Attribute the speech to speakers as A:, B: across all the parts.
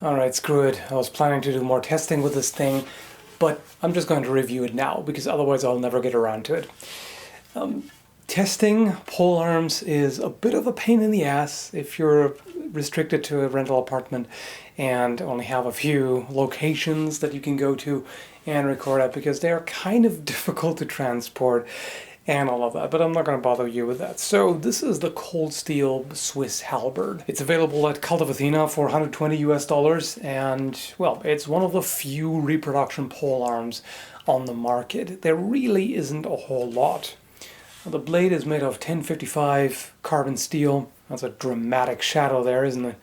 A: Alright, screw it. I was planning to do more testing with this thing, but I'm just going to review it now, because otherwise I'll never get around to it. Testing polearms is a bit of a pain in the ass if you're restricted to a rental apartment and only have a few locations that you can go to and record at, because they are kind of difficult to transport and all of that, but I'm not going to bother you with that. So this is the cold steel Swiss Halberd. It's available at Cult of Athena for $120 and, well, it's one of the few reproduction polearms on the market. There really isn't a whole lot. The blade is made of 1055 carbon steel. That's a dramatic shadow there, isn't it?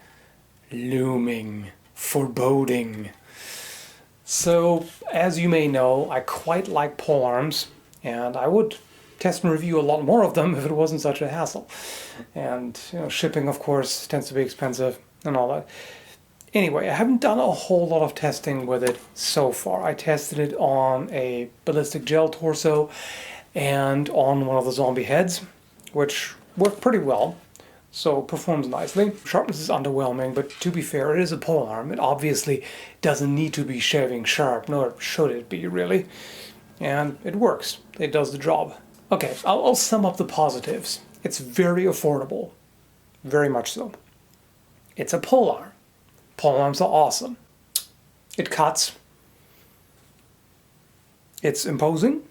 A: Looming, foreboding. So, as you may know, I quite like polearms, and I would test and review a lot more of them if it wasn't such a hassle. And shipping, of course, tends to be expensive and all that. Anyway, I haven't done a whole lot of testing with it so far. I tested it on a ballistic gel torso and on one of the zombie heads, which worked pretty well, so performs nicely. Sharpness is underwhelming, but to be fair, it is a polearm. It obviously doesn't need to be shaving sharp, nor should it be, really. And it works. It does the job. Okay, I'll sum up the positives. It's very affordable. Very much so. It's a polearm. Polearms are awesome. It cuts. It's imposing.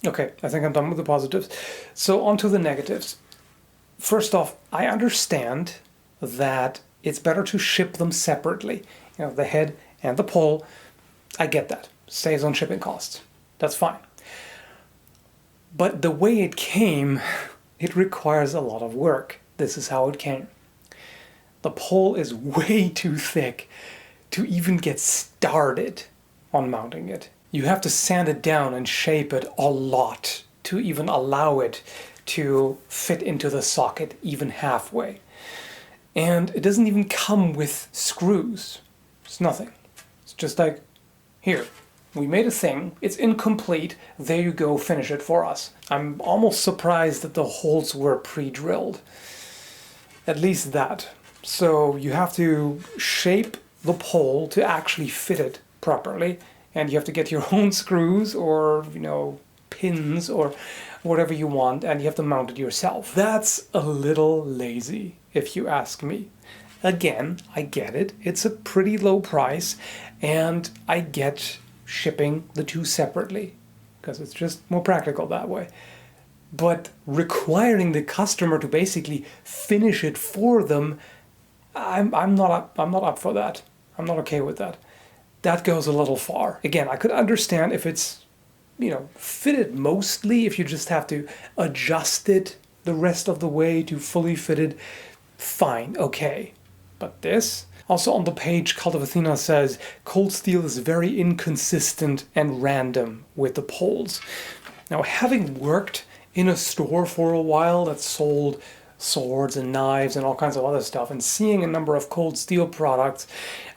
A: Okay, I think I'm done with the positives. So on to the negatives. First off, I understand that it's better to ship them separately. The head and the pole. I get that. Saves on shipping costs. That's fine. But the way it came, it requires a lot of work. This is how it came. The pole is way too thick to even get started on mounting it. You have to sand it down and shape it a lot to even allow it to fit into the socket even halfway. And it doesn't even come with screws. It's nothing. It's just like, here, we made a thing, it's incomplete, there you go, finish it for us. I'm almost surprised that the holes were pre-drilled. At least that. So you have to shape the pole to actually fit it properly. And you have to get your own screws or, pins or whatever you want, and you have to mount it yourself. That's a little lazy, if you ask me. Again, I get it. It's a pretty low price, and I get shipping the two separately, because it's just more practical that way. But requiring the customer to basically finish it for them, I'm not up for that. I'm not okay with that. That goes a little far. Again, I could understand if it's, fitted mostly, if you just have to adjust it the rest of the way to fully fitted, fine, okay. But this? Also on the page, Cult of Athena says, cold steel is very inconsistent and random with the poles. Now, having worked in a store for a while that sold swords and knives and all kinds of other stuff, and seeing a number of cold steel products,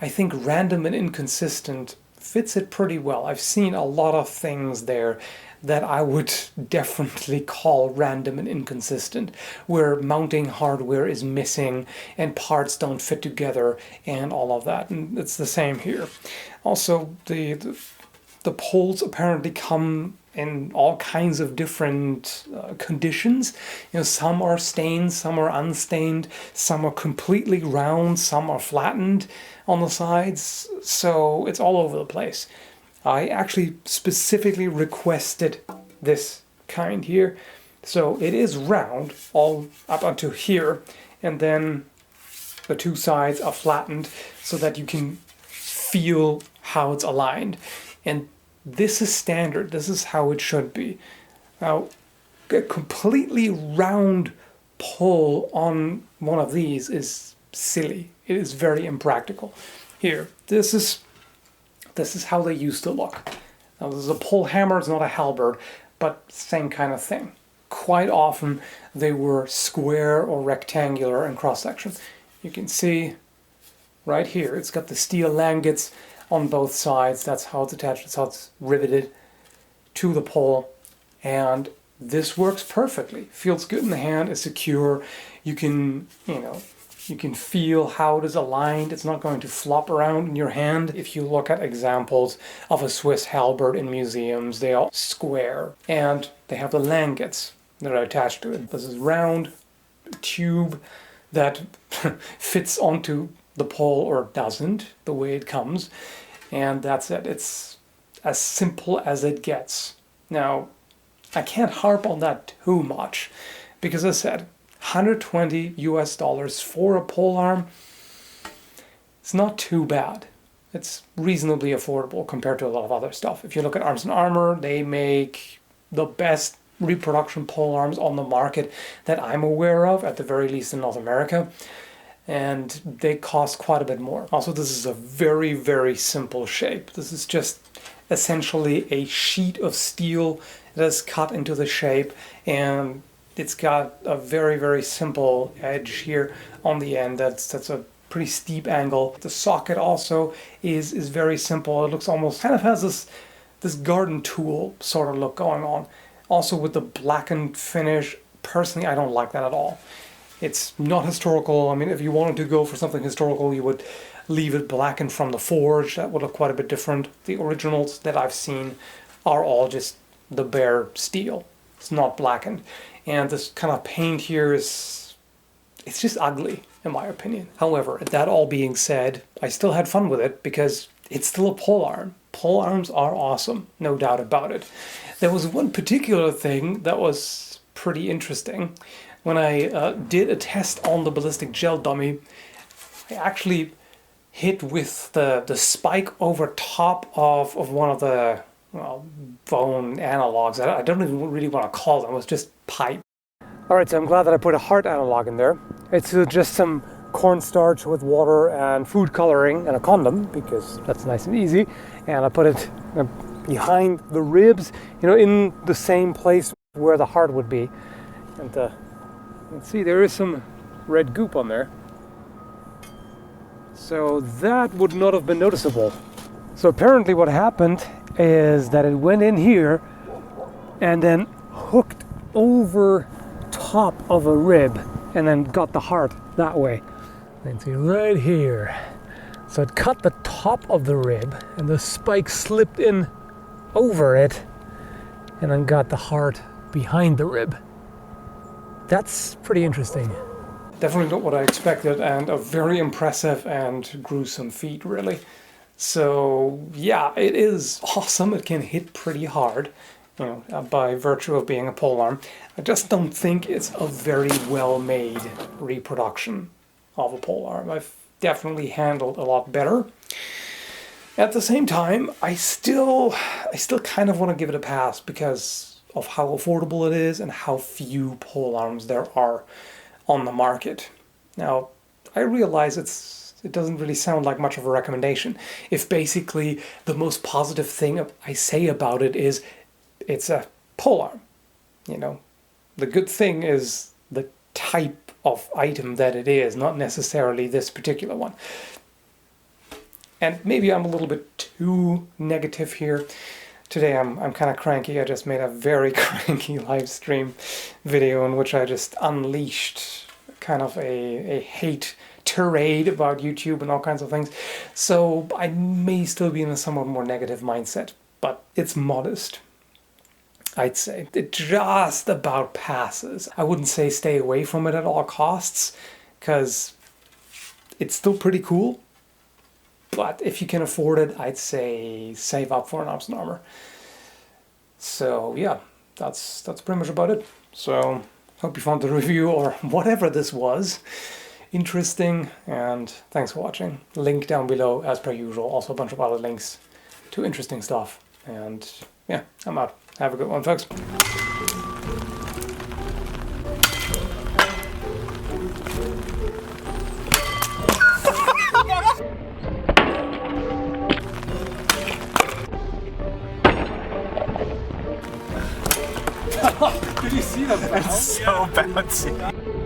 A: I think random and inconsistent fits it pretty well. I've seen a lot of things there that I would definitely call random and inconsistent, where mounting hardware is missing and parts don't fit together and all of that, and it's the same here. Also, the poles apparently come in all kinds of different conditions. Some are stained, some are unstained, some are completely round, some are flattened on the sides, so it's all over the place. I actually specifically requested this kind here, so it is round all up until here, and then the two sides are flattened so that you can feel how it's aligned. And this is standard. This is how it should be. Now, a completely round pole on one of these is silly. It is very impractical. Here, this is how they used to look. Now, this is a pole hammer. It's not a halberd, but same kind of thing. Quite often, they were square or rectangular in cross-section. You can see right here, it's got the steel langets on both sides. That's how it's attached. That's how it's riveted to the pole. And this works perfectly. Feels good in the hand. It's secure. You can, You can feel how it is aligned. It's not going to flop around in your hand. If you look at examples of a Swiss Halberd in museums, they are square and they have the langets that are attached to it. This is round tube that fits onto the pole or doesn't, the way it comes, and that's it. It's as simple as it gets. Now, I can't harp on that too much because I said $120 US for a polearm. It's not too bad. It's reasonably affordable compared to a lot of other stuff. If you look at Arms and Armor, they make the best reproduction polearms on the market that I'm aware of, at the very least in North America, and they cost quite a bit more. Also, this is a very, very simple shape. This is just essentially a sheet of steel that is cut into the shape, and it's got a very, very simple edge here on the end. That's a pretty steep angle. The socket also is very simple. It looks almost, kind of has this garden tool sort of look going on. Also with the blackened finish, personally I don't like that at all. It's not historical. I mean, if you wanted to go for something historical, you would leave it blackened from the forge. That would look quite a bit different. The originals that I've seen are all just the bare steel. It's not blackened. And this kind of paint here it's just ugly, in my opinion. However, that all being said, I still had fun with it because it's still a polearm. Polearms are awesome, no doubt about it. There was one particular thing that was pretty interesting. When I did a test on the ballistic gel dummy, I actually hit with the spike over top of one of the, well, bone analogs. I don't even really want to call them. It was just pipe. Alright, so I'm glad that I put a heart analog in there. It's just some cornstarch with water and food coloring and a condom, because that's nice and easy. And I put it behind the ribs, you know, in the same place where the heart would be. And let's see, there is some red goop on there. So that would not have been noticeable. So apparently what happened is that it went in here and then hooked over top of a rib and then got the heart that way. And see right here. So it cut the top of the rib and the spike slipped in over it and then got the heart behind the rib. That's pretty interesting. Definitely not what I expected, and a very impressive and gruesome feat, really. So yeah, it is awesome. It can hit pretty hard, you know, by virtue of being a polearm. I just don't think it's a very well-made reproduction of a polearm. I've definitely handled a lot better. At the same time, I still kind of want to give it a pass because of how affordable it is and how few polearms there are on the market. Now, I realize it doesn't really sound like much of a recommendation if basically the most positive thing I say about it is it's a polearm. You know, the good thing is the type of item that it is, not necessarily this particular one. And maybe I'm a little bit too negative here. Today I'm kind of cranky. I just made a very cranky live stream video in which I just unleashed kind of a hate tirade about YouTube and all kinds of things. So I may still be in a somewhat more negative mindset, but it's modest, I'd say. It just about passes. I wouldn't say stay away from it at all costs, because it's still pretty cool. But if you can afford it, I'd say save up for an Arms and Armor. So yeah, that's pretty much about it. So hope you found the review, or whatever this was, interesting, and thanks for watching. Link down below as per usual. Also a bunch of other links to interesting stuff. And yeah, I'm out. Have a good one, folks. Did you see that? It's so bouncy.